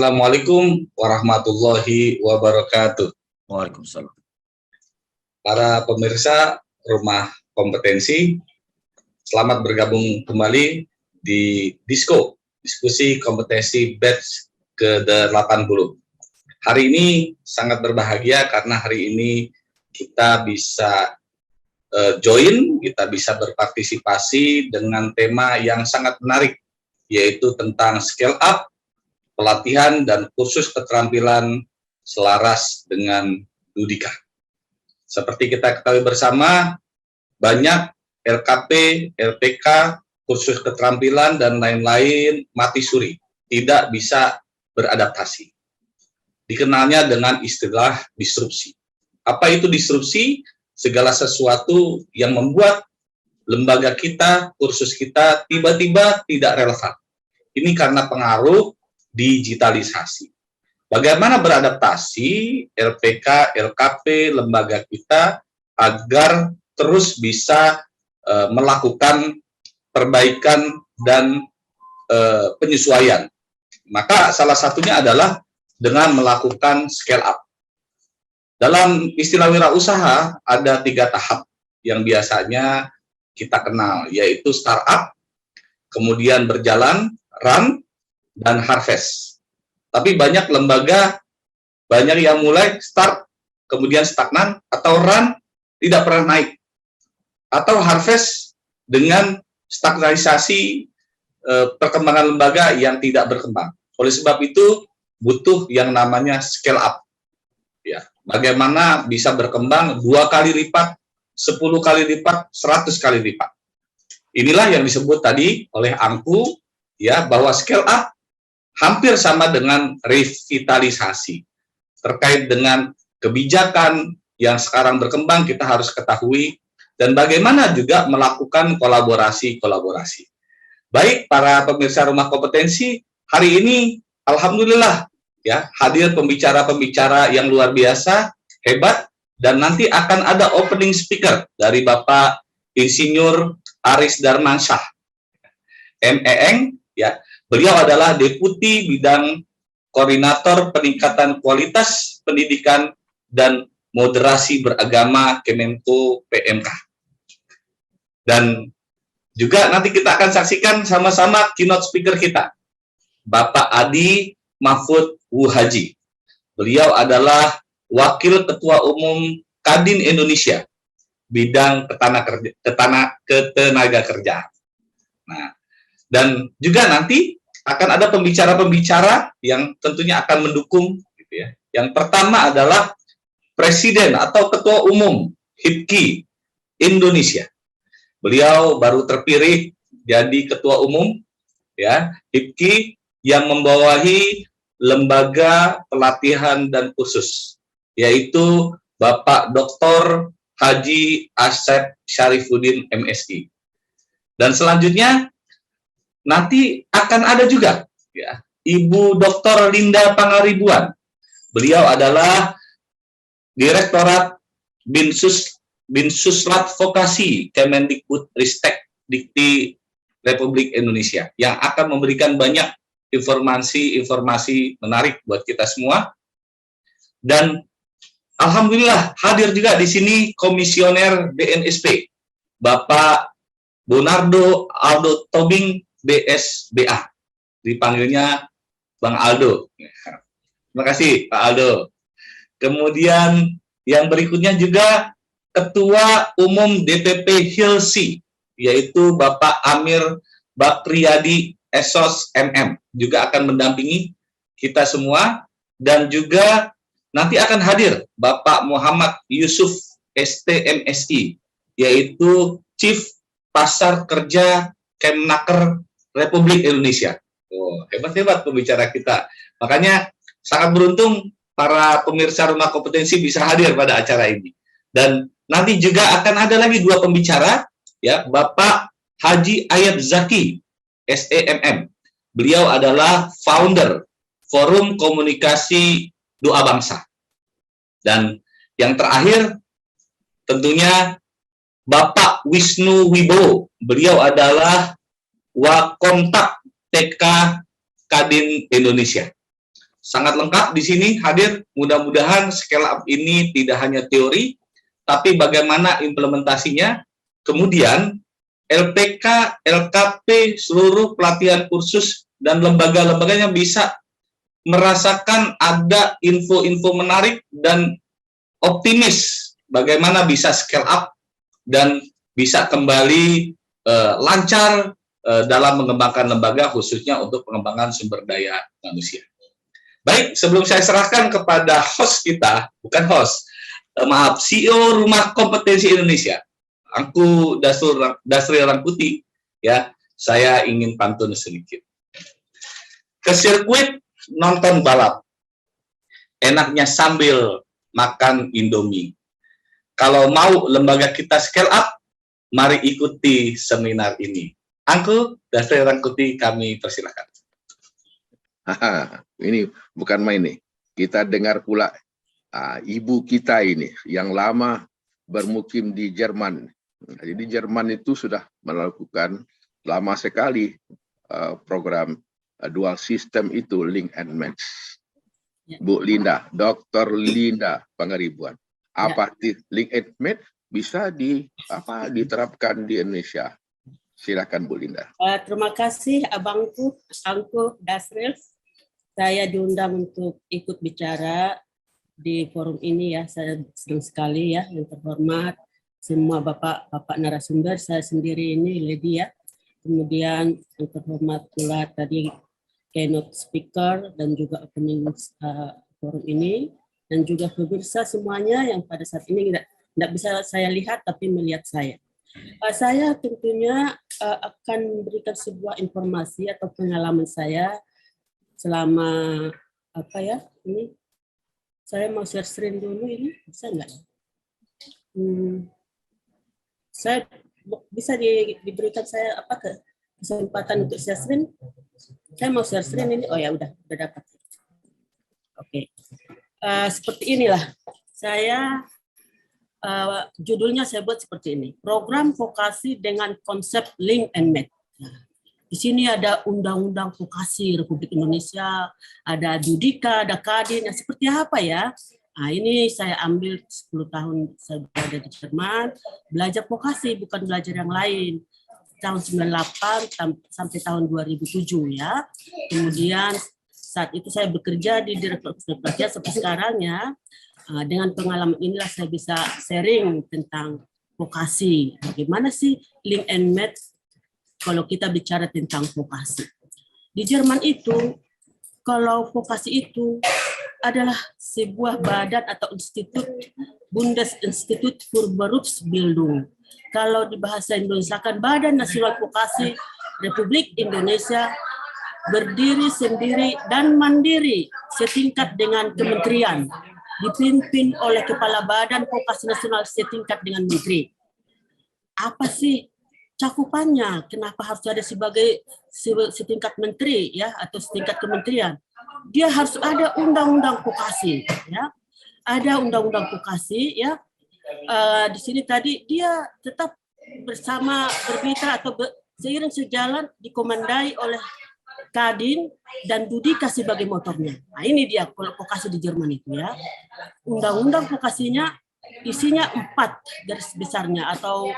Assalamualaikum warahmatullahi wabarakatuh. Waalaikumsalam. Para pemirsa Rumah Kompetensi, selamat bergabung kembali di diskusi kompetensi batch ke-80. Hari ini sangat berbahagia karena hari ini kita bisa kita bisa berpartisipasi dengan tema yang sangat menarik, yaitu tentang scale up, pelatihan dan kursus keterampilan selaras dengan Dudika. Seperti kita ketahui bersama, banyak LKP, LPK, kursus keterampilan, dan lain-lain mati suri, tidak bisa beradaptasi. Dikenalnya dengan istilah disrupsi. Apa itu disrupsi? Segala sesuatu yang membuat lembaga kita, kursus kita, tiba-tiba tidak relevan. Ini karena pengaruh digitalisasi. Bagaimana beradaptasi LPK, LKP, lembaga kita agar terus bisa melakukan perbaikan dan penyesuaian. Maka salah satunya adalah dengan melakukan scale up. Dalam istilah wirausaha ada 3 tahap yang biasanya kita kenal, yaitu startup, kemudian berjalan, run, dan harvest. Tapi banyak lembaga, banyak yang mulai start, kemudian stagnan, atau run, tidak pernah naik. Atau harvest dengan stagnisasi perkembangan lembaga yang tidak berkembang. Oleh sebab itu, butuh yang namanya scale up. Ya, bagaimana bisa berkembang 2 kali lipat, 10 kali lipat, 100 kali lipat. Inilah yang disebut tadi oleh Angku, ya, bahwa scale up hampir sama dengan revitalisasi. Terkait dengan kebijakan yang sekarang berkembang, kita harus ketahui, dan bagaimana juga melakukan kolaborasi-kolaborasi. Baik, para pemirsa Rumah Kompetensi, hari ini alhamdulillah ya hadir pembicara-pembicara yang luar biasa, hebat, dan nanti akan ada opening speaker dari Bapak Insinyur Aris Darmansyah, MEng, ya. Beliau adalah Deputi Bidang Koordinator Peningkatan Kualitas Pendidikan dan Moderasi Beragama Kemenko PMK. Dan juga nanti kita akan saksikan sama-sama keynote speaker kita, Bapak Adi Mahfud Wuhaji. Beliau adalah Wakil Ketua Umum Kadin Indonesia, bidang ketenaga kerjaan. Nah, dan juga nanti akan ada pembicara-pembicara yang tentunya akan mendukung, gitu ya. Yang pertama adalah Presiden atau Ketua Umum HIPKI Indonesia. Beliau baru terpilih jadi Ketua Umum, ya, HIPKI yang membawahi lembaga pelatihan dan kursus, yaitu Bapak Dr. Haji Asep Syarifuddin MSI. Dan selanjutnya nanti akan ada juga ya Ibu Dr. Linda Pangaribuan. Beliau adalah Direktorat Binsuslat Vokasi Kemendikbudristek Dikti Republik Indonesia yang akan memberikan banyak informasi menarik buat kita semua. Dan alhamdulillah hadir juga di sini Komisioner BNSP Bapak Bonardo Aldo Tobing BSBA, dipanggilnya Bang Aldo. Terima kasih Pak Aldo. Kemudian yang berikutnya juga Ketua Umum DPP HILSI, yaitu Bapak Amir Bakriyadi Esos MM, juga akan mendampingi kita semua. Dan juga nanti akan hadir Bapak Muhammad Yusuf STMSI, yaitu Chief Pasar Kerja Kemnaker Republik Indonesia. Oh, hebat-hebat pembicara kita. Makanya sangat beruntung para pemirsa Rumah Kompetensi bisa hadir pada acara ini. Dan nanti juga akan ada lagi 2 pembicara, ya, Bapak Haji Ayat Zaki, SEMM. Beliau adalah founder Forum Komunikasi Doa Bangsa. Dan yang terakhir tentunya Bapak Wisnu Wibowo. Beliau adalah Wakontak TK Kadin Indonesia. sangat lengkap di sini hadir. Mudah-mudahan scale up ini tidak hanya teori, tapi bagaimana implementasinya. Kemudian LPK, LKP, seluruh pelatihan kursus dan lembaga-lembaganya bisa merasakan ada info-info menarik dan optimis bagaimana bisa scale up dan bisa kembali lancar dalam mengembangkan lembaga, khususnya untuk pengembangan sumber daya manusia. Baik, sebelum saya serahkan kepada host kita, bukan host, maaf, CEO Rumah Kompetensi Indonesia, Angku Dasril Rangkuti, ya, saya ingin pantun sedikit. Ke sirkuit nonton balap, enaknya sambil makan Indomie. Kalau mau lembaga kita scale up, mari ikuti seminar ini. Angku Dasril Rangkuti, kami persilakan. Ini bukan main nih. Kita dengar pula ibu kita ini yang lama bermukim di Jerman. Jadi di Jerman itu sudah melakukan lama sekali program dual system itu, link and match. Bu Linda, Dr. Linda Pangaribuan. Apa link and match bisa diterapkan di Indonesia? Silakan Bu Linda. Terima kasih abangku, Angku Dasril. Saya diundang untuk ikut bicara di forum ini ya. Saya senang sekali ya, yang terhormat semua bapak narasumber. Saya sendiri ini Lady ya. Kemudian yang terhormat pula tadi keynote speaker dan juga opening forum ini, dan juga pemirsa semuanya yang pada saat ini tidak bisa saya lihat tapi melihat saya. Saya tentunya akan memberikan sebuah informasi atau pengalaman saya selama ini. Saya mau share screen dulu ini, bisa nggak? Saya bisa diberikan saya kesempatan untuk share screen? Saya mau share screen ini. Oh ya udah dapat. Oke. Seperti inilah. Saya judulnya saya buat seperti ini. Program vokasi dengan konsep link and match. Nah, di sini ada Undang-Undang Vokasi Republik Indonesia, ada Dudika, ada Kadin, seperti apa ya? Nah, ini saya ambil 10 tahun saya berada di Jerman, belajar vokasi, bukan belajar yang lain. Tahun 98 sampai tahun 2007 ya. Kemudian saat itu saya bekerja di Direktorat Pelatihan sampai sekarang ya. Dengan pengalaman inilah saya bisa sharing tentang vokasi. Bagaimana sih link and match kalau kita bicara tentang vokasi. Di Jerman itu, kalau vokasi itu adalah sebuah badan atau institut, Bundesinstitut für Berufsbildung. Kalau di bahasa Indonesia kan Badan Nasional Vokasi Republik Indonesia, berdiri sendiri dan mandiri setingkat dengan kementerian, dipimpin oleh Kepala Badan Vokasi Nasional setingkat dengan menteri. Apa sih cakupannya? Kenapa harus ada sebagai setingkat menteri ya atau setingkat kementerian? Dia harus ada undang-undang vokasi ya. Ada undang-undang vokasi ya. Di sini tadi dia tetap bersama bermitra atau seiring sejalan dikomandai oleh Kadin dan Dudika sebagai motornya. Nah ini dia kalau vokasi di Jerman itu ya. Undang-undang vokasinya isinya 4 garis besarnya atau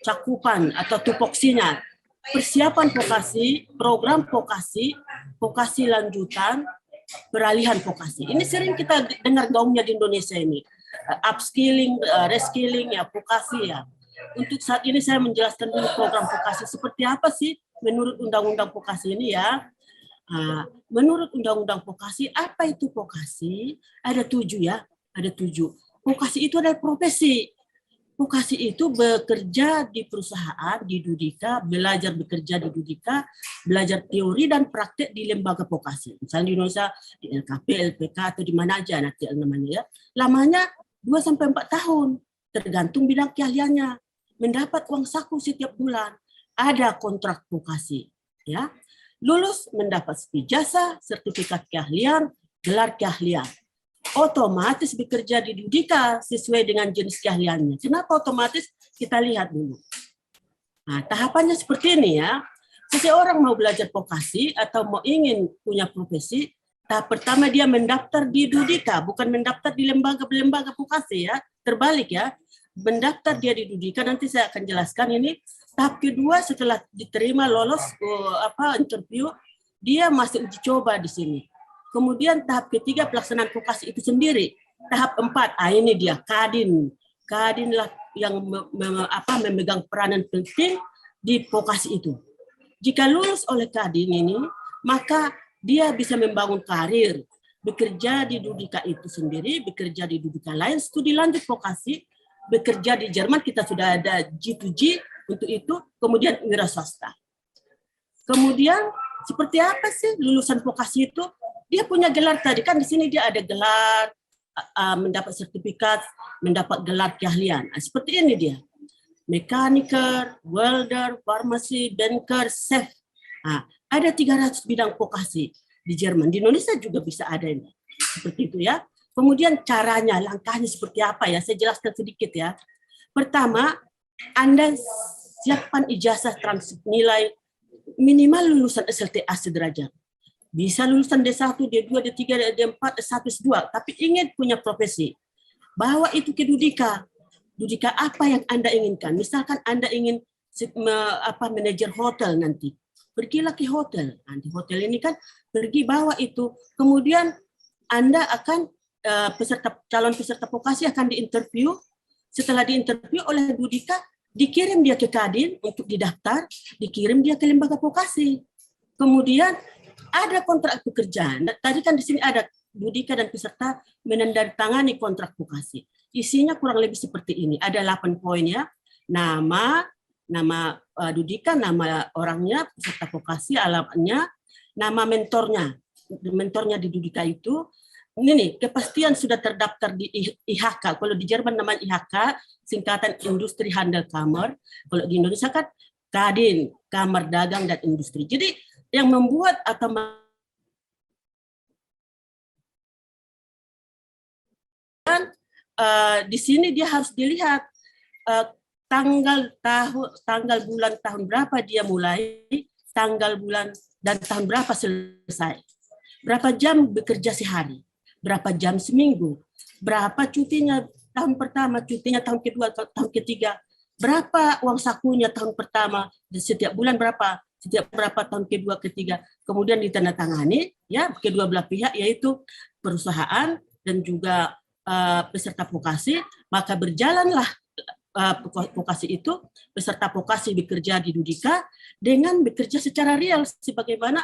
cakupan atau tupoksinya. Persiapan vokasi, program vokasi, vokasi lanjutan, peralihan vokasi. Ini sering kita dengar gaungnya di Indonesia ini. Upskilling, reskilling, ya vokasi ya. Untuk saat ini saya menjelaskan dulu program vokasi seperti apa sih menurut Undang-Undang Vokasi ini ya. Menurut Undang-Undang Vokasi, apa itu vokasi? Ada 7 ya, ada 7. Vokasi itu adalah profesi. Vokasi itu bekerja di perusahaan, di Dudika, belajar bekerja di Dudika, belajar teori dan praktek di lembaga vokasi. Misalnya di Indonesia, di LKP, LPK, atau di mana aja nanti namanya ya. Lamanya 2-4 tahun, tergantung bidang keahliannya. Mendapat uang saku setiap bulan. Ada kontrak vokasi. Ya. Lulus mendapat ijazah, sertifikat keahlian, gelar keahlian. Otomatis bekerja di Dudika sesuai dengan jenis keahliannya. Kenapa otomatis? Kita lihat dulu. Nah, tahapannya seperti ini ya. Seseorang mau belajar vokasi atau mau ingin punya profesi, tahap pertama dia mendaftar di Dudika, bukan mendaftar di lembaga-lembaga vokasi ya. Terbalik ya. Mendaftar dia di Dudika, nanti saya akan jelaskan ini. Tahap kedua setelah diterima lolos interview, dia masih uji coba di sini. Kemudian tahap ketiga pelaksanaan vokasi itu sendiri. Tahap 4, ini dia Kadin. Kadin lah yang memegang peranan penting di vokasi itu. Jika lulus oleh Kadin ini, maka dia bisa membangun karir, bekerja di Dudika itu sendiri, bekerja di Dudika lain, studi lanjut vokasi, bekerja di Jerman, kita sudah ada G2G untuk itu, kemudian wira swasta. Kemudian seperti apa sih lulusan vokasi itu? Dia punya gelar tadi, kan di sini dia ada gelar, mendapat sertifikat, mendapat gelar keahlian. Seperti ini dia. Mekaniker, welder, farmasi, banker, chef. Ada 300 bidang vokasi di Jerman. Di Indonesia juga bisa ada ini. Seperti itu ya. Kemudian caranya, langkahnya seperti apa ya? Saya jelaskan sedikit ya. Pertama, Anda siapkan ijazah transkrip nilai minimal lulusan SLTA sederajat. Bisa lulusan D1, D2, D3, D4, S1, S2, tapi ingin punya profesi. Bawa itu ke Dudika. Dudika apa yang Anda inginkan? Misalkan Anda ingin manajer hotel nanti. Pergilah ke hotel. Di hotel ini kan pergi bawa itu. Kemudian Anda akan calon peserta vokasi akan diinterview. Setelah diinterview oleh Dudika, dikirim dia ke Kadin untuk didaftar, dikirim dia ke lembaga vokasi. Kemudian ada kontrak pekerjaan. Tadi kan di sini ada Dudika dan peserta menandatangani kontrak vokasi. Isinya kurang lebih seperti ini. Ada 8 poin ya. Nama Dudika, nama orangnya, peserta vokasi, alamatnya, nama mentornya di Dudika itu. Ini nih, kepastian sudah terdaftar di IHK. Kalau di Jerman namanya IHK, singkatan Industri Handel-Kammer. Kalau di Indonesia kan Kadin, Kamar Dagang dan Industri. Jadi yang membuat atau di sini dia harus dilihat tanggal bulan tahun berapa dia mulai, tanggal bulan dan tahun berapa selesai. Berapa jam bekerja sehari, berapa jam seminggu, berapa cutinya tahun pertama, cutinya tahun kedua, tahun ketiga, berapa uang sakunya tahun pertama, setiap bulan berapa, setiap berapa tahun kedua, ketiga, kemudian ditandatangani ya kedua belah pihak, yaitu perusahaan dan juga peserta vokasi, maka berjalanlah vokasi itu, peserta vokasi bekerja di Dudika dengan bekerja secara real sebagaimana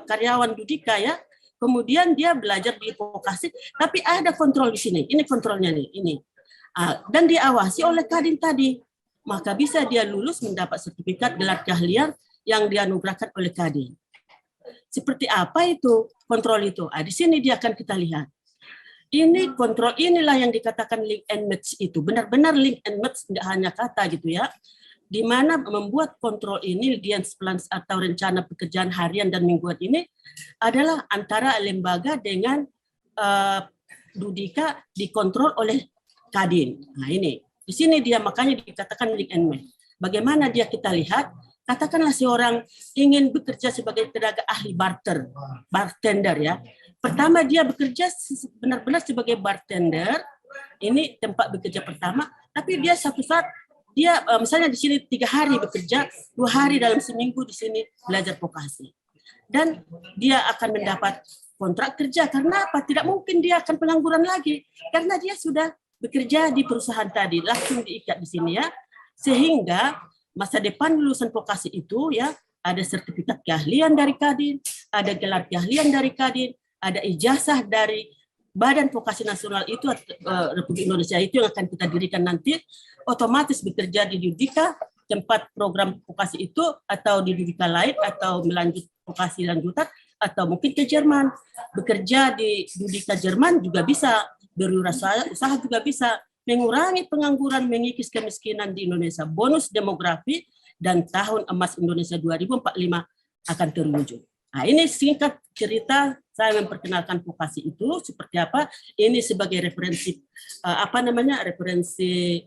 karyawan Dudika ya. Kemudian dia belajar di vokasi, tapi ada kontrol di sini. Ini kontrolnya nih, ini. Dan diawasi oleh Kadin tadi. Maka bisa dia lulus mendapat sertifikat gelar keahlian yang dianugerahkan oleh Kadin. Seperti apa itu kontrol itu? Di sini dia akan kita lihat. Ini kontrol, inilah yang dikatakan link and match itu. Benar-benar link and match, tidak hanya kata gitu ya. Di mana membuat kontrol ini, audience plan atau rencana pekerjaan harian dan mingguan ini adalah antara lembaga dengan Dudika dikontrol oleh Kadin. Nah ini, di sini dia makanya dikatakan link and match. Bagaimana dia kita lihat, katakanlah seorang ingin bekerja sebagai tenaga ahli bartender ya. Pertama dia bekerja benar-benar sebagai bartender, ini tempat bekerja pertama, tapi dia satu saat, dia misalnya di sini 3 hari bekerja, 2 hari dalam seminggu di sini belajar vokasi. Dan dia akan mendapat kontrak kerja, karena apa? Tidak mungkin dia akan pengangguran lagi, karena dia sudah bekerja di perusahaan tadi, langsung diikat di sini ya. Sehingga masa depan lulusan vokasi itu ya, ada sertifikat keahlian dari Kadin, ada gelar keahlian dari Kadin, ada ijazah dari Badan Vokasi Nasional itu, Republik Indonesia itu yang akan kita dirikan nanti, otomatis bekerja di Dudika, tempat program vokasi itu, atau di Dudika lain, atau melanjut vokasi lanjutan, atau mungkin ke Jerman. Bekerja di Dudika Jerman juga bisa, berwirausaha juga bisa, mengurangi pengangguran, mengikis kemiskinan di Indonesia. Bonus demografi dan tahun emas Indonesia 2045 akan terwujud. Nah, ini singkat cerita saya memperkenalkan vokasi itu seperti apa. Ini sebagai referensi referensi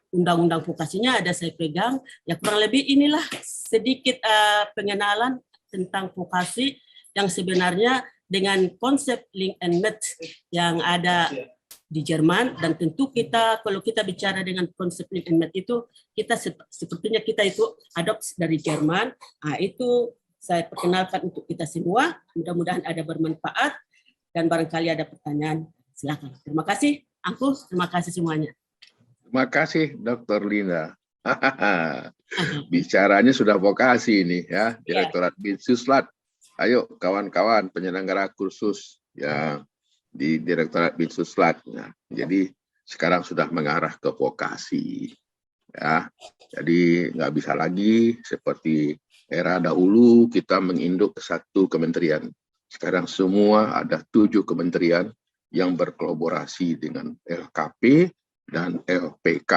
undang-undang vokasinya ada saya pegang. Ya kurang lebih inilah sedikit pengenalan tentang vokasi yang sebenarnya dengan konsep link and match yang ada di Jerman, dan tentu kita kalau kita bicara dengan konsep link and match itu kita sepertinya kita itu adopsi dari Jerman. Itu saya perkenalkan untuk kita semua, mudah-mudahan ada bermanfaat dan barangkali ada pertanyaan silakan. Terima kasih Angku, terima kasih semuanya. Terima kasih Dr. Linda. Bicaranya sudah vokasi ini ya, Direktorat Binsuslat. Ayo kawan-kawan penyelenggara kursus ya di Direktorat Binsuslat. Nah, jadi sekarang sudah mengarah ke vokasi. Ya, jadi nggak bisa lagi seperti era dahulu kita menginduk ke satu kementerian. Sekarang semua ada 7 kementerian yang berkolaborasi dengan LKP dan LPK.